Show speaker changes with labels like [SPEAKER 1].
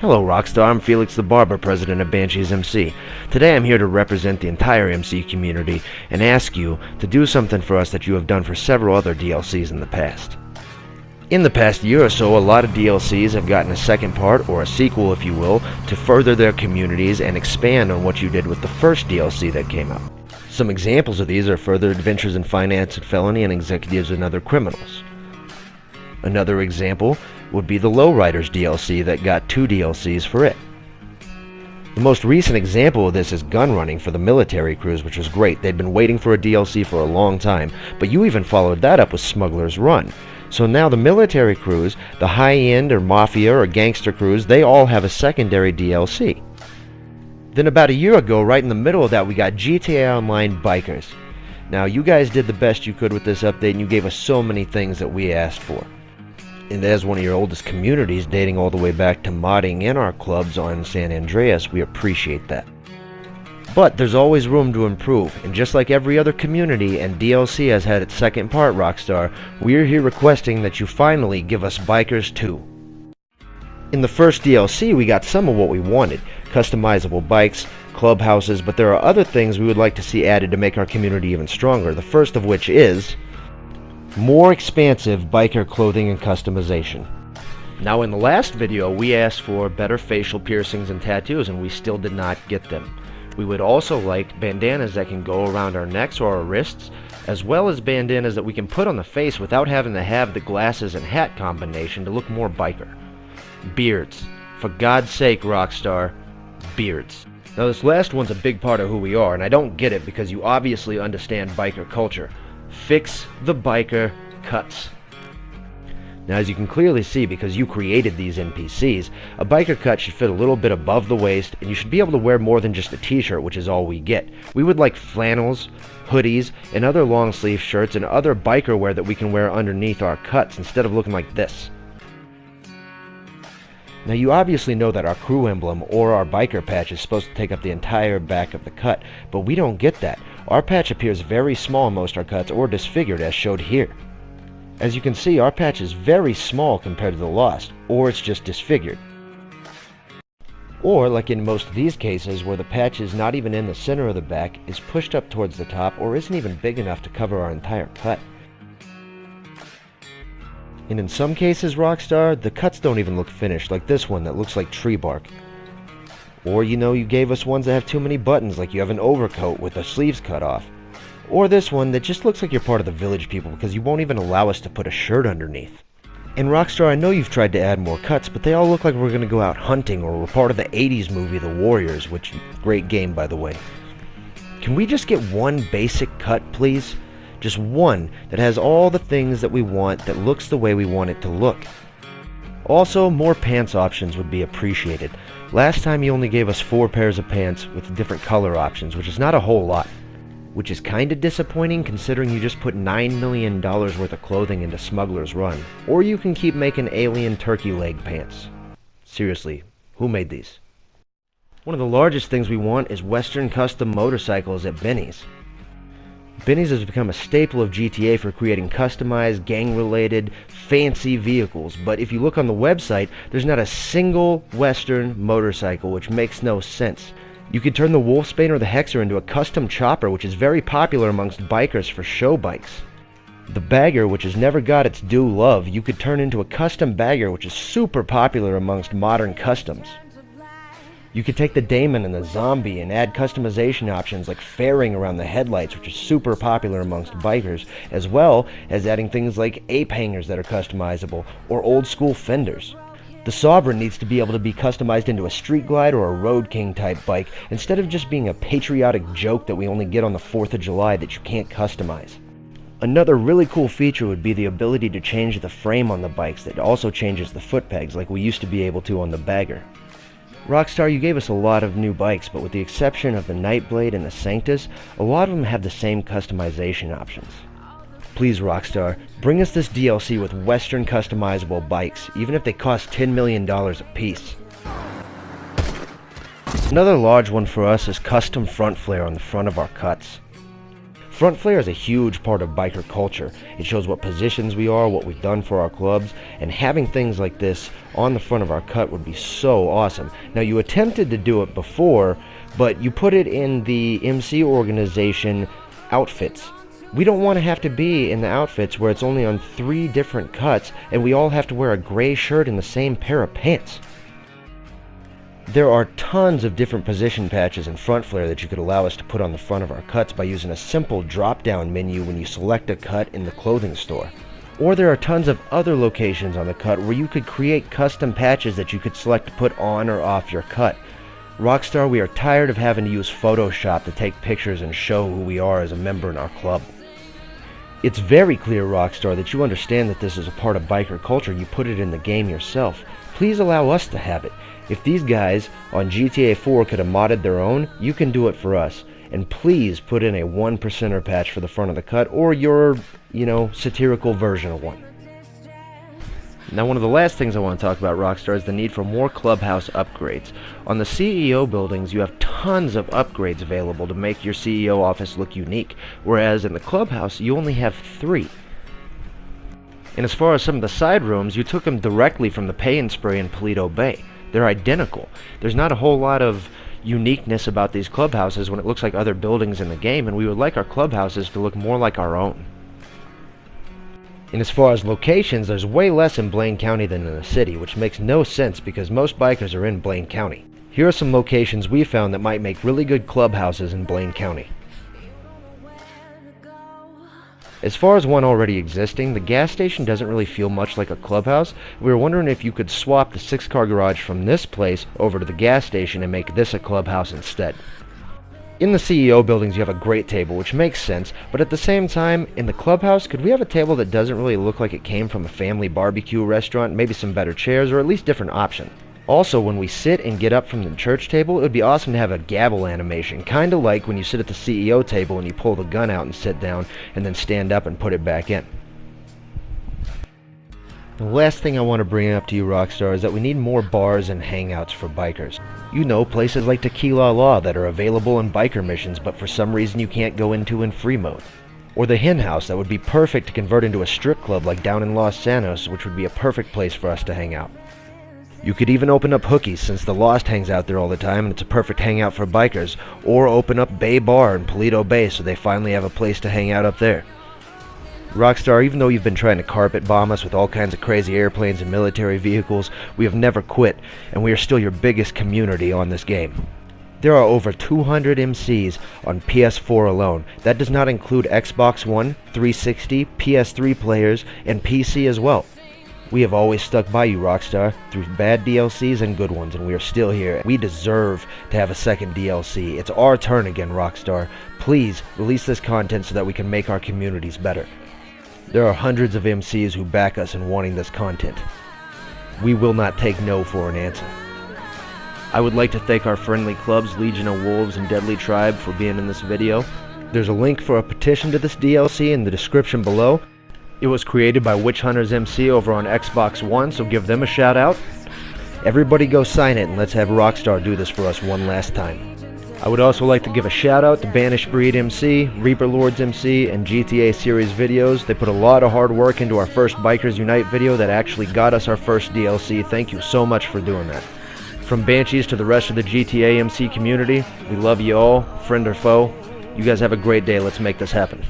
[SPEAKER 1] Hello Rockstar, I'm Felix the Barber, president of Banshees MC. Today I'm here to represent the entire MC community and ask you to do something for us that you have done for several other DLCs in the past. In the past year or so, a lot of DLCs have gotten a second part, or a sequel if you will, to further their communities and expand on what you did with the first DLC that came out. Some examples of these are Further Adventures in Finance and Felony and Executives and Other Criminals. Another example would be the Lowriders DLC that got 2 DLCs for it. The most recent example of this is Gun Running for the military crews, which was great. They'd been waiting for a DLC for a long time, but you even followed that up with Smuggler's Run. So now the military crews, the high-end or mafia or gangster crews, they all have a secondary DLC. Then about a year ago, right in the middle of that, we got GTA Online Bikers. Now you guys did the best you could with this update and you gave us so many things that we asked for. And as one of your oldest communities, dating all the way back to modding in our clubs on San Andreas, we appreciate that. But there's always room to improve, and just like every other community and DLC has had its second part, Rockstar, we're here requesting that you finally give us Bikers 2. In the first DLC, we got some of what we wanted: customizable bikes, clubhouses, but there are other things we would like to see added to make our community even stronger, the first of which is more expansive biker clothing and customization. Now in the last video we asked for better facial piercings and tattoos and we still did not get them. We would also like bandanas that can go around our necks or our wrists, as well as bandanas that we can put on the face without having to have the glasses and hat combination to look more biker. Beards. For God's sake, Rockstar, beards. Now this last one's a big part of who we are, and I don't get it because you obviously understand biker culture. Fix the biker cuts. Now as you can clearly see, because you created these NPCs, a biker cut should fit a little bit above the waist, and you should be able to wear more than just a t-shirt, which is all we get. We would like flannels, hoodies, and other long sleeve shirts and other biker wear that we can wear underneath our cuts instead of looking like this. Now you obviously know that our crew emblem or our biker patch is supposed to take up the entire back of the cut, but we don't get that. Our patch appears very small in most of our cuts, or disfigured as showed here. As you can see, our patch is very small compared to the Lost, or it's just disfigured. Or, like in most of these cases, where the patch is not even in the center of the back, is pushed up towards the top, or isn't even big enough to cover our entire cut. And in some cases, Rockstar, the cuts don't even look finished, like this one that looks like tree bark. Or you gave us ones that have too many buttons, like you have an overcoat with the sleeves cut off. Or this one that just looks like you're part of the village people because you won't even allow us to put a shirt underneath. And Rockstar, I know you've tried to add more cuts, but they all look like we're going to go out hunting or we're part of the 80s movie The Warriors, which, great game by the way. Can we just get one basic cut, please? Just one that has all the things that we want, that looks the way we want it to look. Also, more pants options would be appreciated. Last time you only gave us 4 pairs of pants with different color options, which is not a whole lot. Which is kinda disappointing considering you just put $9 million worth of clothing into Smuggler's Run. Or you can keep making alien turkey leg pants. Seriously, who made these? One of the largest things we want is Western custom motorcycles at Benny's. Benny's has become a staple of GTA for creating customized, gang-related, fancy vehicles, but if you look on the website, there's not a single Western motorcycle, which makes no sense. You could turn the Wolfsbane or the Hexer into a custom chopper, which is very popular amongst bikers for show bikes. The Bagger, which has never got its due love, you could turn into a custom Bagger, which is super popular amongst modern customs. You could take the Daemon and the Zombie and add customization options like fairing around the headlights, which is super popular amongst bikers, as well as adding things like ape hangers that are customizable, or old school fenders. The Sovereign needs to be able to be customized into a Street Glide or a Road King type bike, instead of just being a patriotic joke that we only get on the 4th of July that you can't customize. Another really cool feature would be the ability to change the frame on the bikes that also changes the foot pegs like we used to be able to on the Bagger. Rockstar, you gave us a lot of new bikes, but with the exception of the Nightblade and the Sanctus, a lot of them have the same customization options. Please, Rockstar, bring us this DLC with Western customizable bikes, even if they cost $10 million a piece. Another large one for us is custom front flare on the front of our cuts. Front flare is a huge part of biker culture. It shows what positions we are, what we've done for our clubs, and having things like this on the front of our cut would be so awesome. Now, you attempted to do it before, but you put it in the MC organization outfits. We don't want to have to be in the outfits where it's only on 3 different cuts and we all have to wear a gray shirt and the same pair of pants. There are tons of different position patches and front flare that you could allow us to put on the front of our cuts by using a simple drop-down menu when you select a cut in the clothing store. Or there are tons of other locations on the cut where you could create custom patches that you could select to put on or off your cut. Rockstar, we are tired of having to use Photoshop to take pictures and show who we are as a member in our club. It's very clear, Rockstar, that you understand that this is a part of biker culture and you put it in the game yourself. Please allow us to have it. If these guys on GTA 4 could have modded their own, you can do it for us. And please put in a 1%er patch for the front of the cut, or your, satirical version of one. Now, one of the last things I want to talk about, Rockstar, is the need for more Clubhouse upgrades. On the CEO buildings, you have tons of upgrades available to make your CEO office look unique, whereas in the Clubhouse, you only have 3. And as far as some of the side rooms, you took them directly from the Pay and Spray in Paleto Bay. They're identical. There's not a whole lot of uniqueness about these clubhouses when it looks like other buildings in the game, and we would like our clubhouses to look more like our own. And as far as locations, there's way less in Blaine County than in the city, which makes no sense because most bikers are in Blaine County. Here are some locations we found that might make really good clubhouses in Blaine County. As far as one already existing, the gas station doesn't really feel much like a clubhouse. We were wondering if you could swap the 6-car garage from this place over to the gas station and make this a clubhouse instead. In the CEO buildings, you have a great table, which makes sense, but at the same time, in the clubhouse, could we have a table that doesn't really look like it came from a family barbecue restaurant, maybe some better chairs, or at least different options? Also, when we sit and get up from the church table, it would be awesome to have a gavel animation, kinda like when you sit at the CEO table and you pull the gun out and sit down, and then stand up and put it back in. The last thing I want to bring up to you, Rockstar, is that we need more bars and hangouts for bikers. You know, places like Tequila Law that are available in biker missions, but for some reason you can't go into in free mode. Or the Hen House that would be perfect to convert into a strip club like down in Los Santos, which would be a perfect place for us to hang out. You could even open up Hookies, since the Lost hangs out there all the time and it's a perfect hangout for bikers, or open up Bay Bar in Paleto Bay so they finally have a place to hang out up there. Rockstar, even though you've been trying to carpet bomb us with all kinds of crazy airplanes and military vehicles, we have never quit, and we are still your biggest community on this game. There are over 200 MCs on PS4 alone. That does not include Xbox One, 360, PS3 players, and PC as well. We have always stuck by you, Rockstar, through bad DLCs and good ones, and we are still here. We deserve to have a second DLC. It's our turn again, Rockstar. Please, release this content so that we can make our communities better. There are hundreds of MCs who back us in wanting this content. We will not take no for an answer. I would like to thank our friendly clubs, Legion of Wolves and Deadly Tribe, for being in this video. There's a link for a petition to this DLC in the description below. It was created by Witch Hunters MC over on Xbox One, so give them a shout out. Everybody go sign it and let's have Rockstar do this for us one last time. I would also like to give a shout out to Banished Breed MC, Reaper Lords MC, and GTA Series videos. They put a lot of hard work into our first Bikers Unite video that actually got us our first DLC. Thank you so much for doing that. From Banshees to the rest of the GTA MC community, we love you all, friend or foe. You guys have a great day. Let's make this happen.